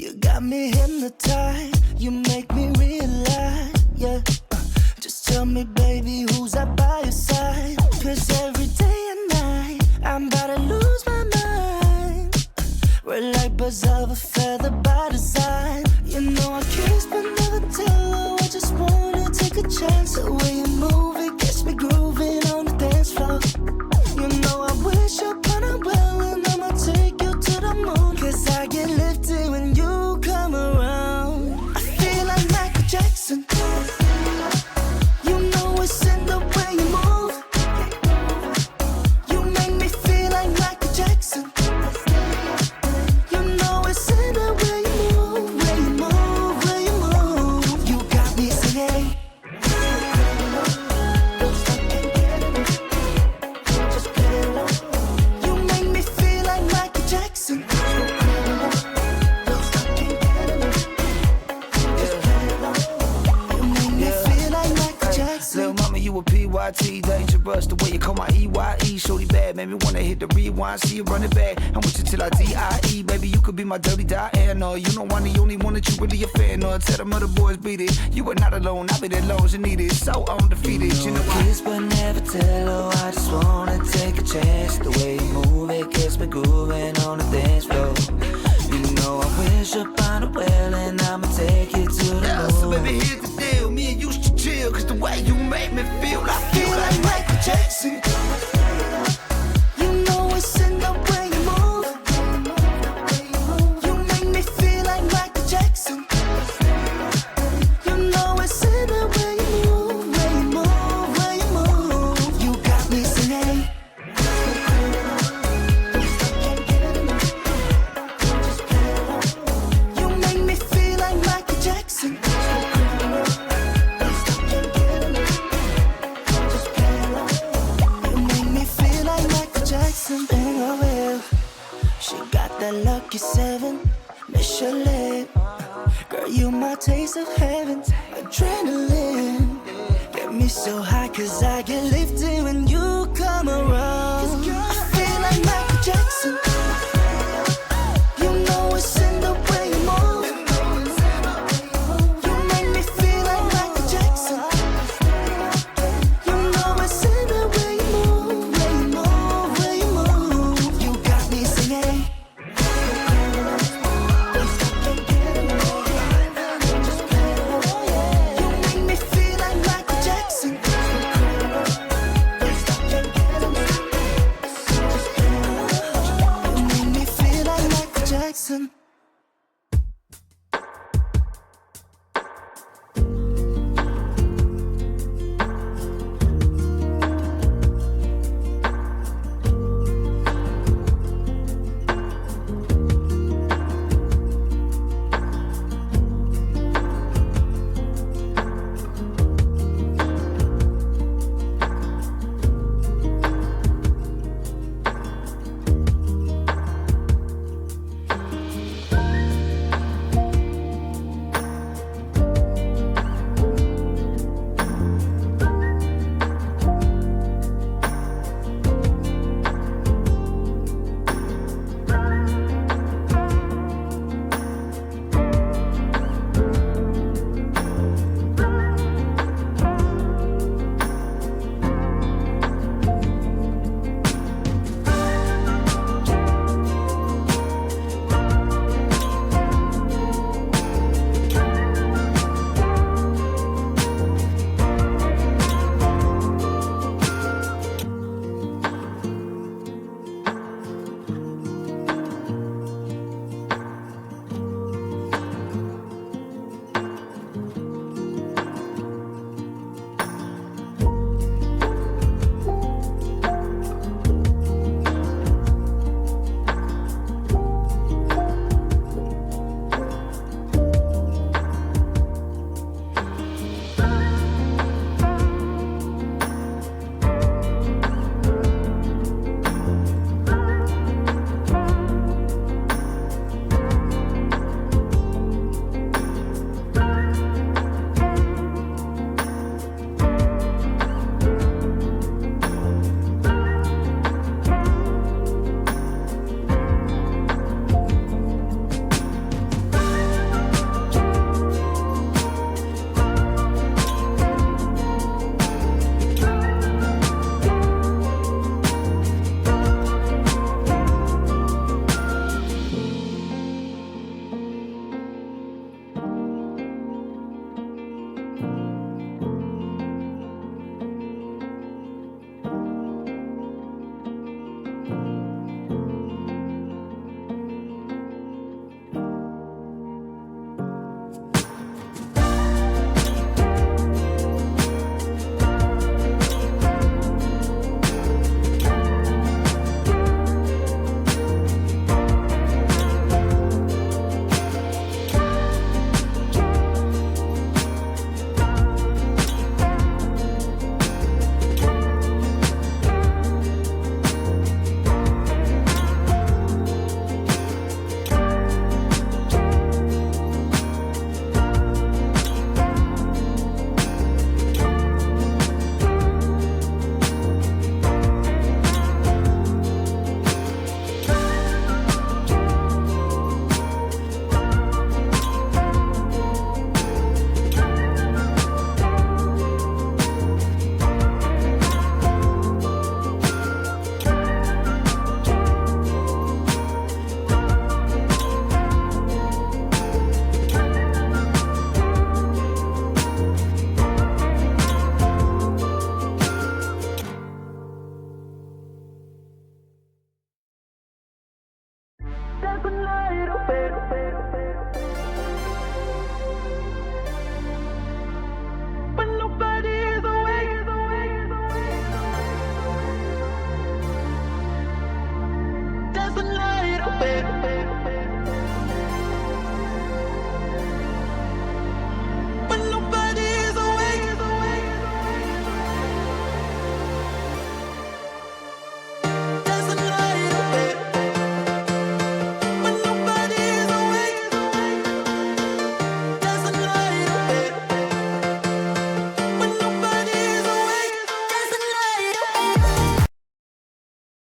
You got me hypnotized, you make me realize, yeah. Just tell me, baby, who's up by your side? 'Cause every day and night, I'm about to lose my mind. We're like birds of a feather by design. You know I kiss but never tell. Oh, I just wanna take a chance. The way you move, it gets me grooving on the dance floor. You know I wish upon a well, and I'ma take you to the moon. 'Cause I get lifted when you come around. I feel like Michael Jackson. You know it's in the way you move. You make me feel like Michael Jackson. You know it's in the way you move, way you move, way you move. You got me singing. You make me feel like Michael Jackson. Little mama, you a PYT, dangerous. The way you call my EYE, shorty bad, made me wanna hit the rewind, see you run it back. I'm with you till I DIE, baby, you could be my dirty Diana. You know I'm the only one that you really a fan of. Tell them other boys beat it, you are not alone, I'll be there long as you need it. So undefeated, you know I kiss but never tell, oh I just wanna take a chance. The way you move, it gets me grooving on the dance floor. You know I wish upon a well, and I'ma take you to the moon. so baby, here's the deal, me and you should chill. 'Cause the way you make me feel, I feel like Michael Jackson. You know it's in the way you move. You make me feel like Michael Jackson. You know it's in the way you move, way you move, way you move. You got me singing. You make me feel like Michael Jackson. She got that lucky 7, Michelin. Girl, you my taste of heaven. Adrenaline get me so high 'cause I get lifted when you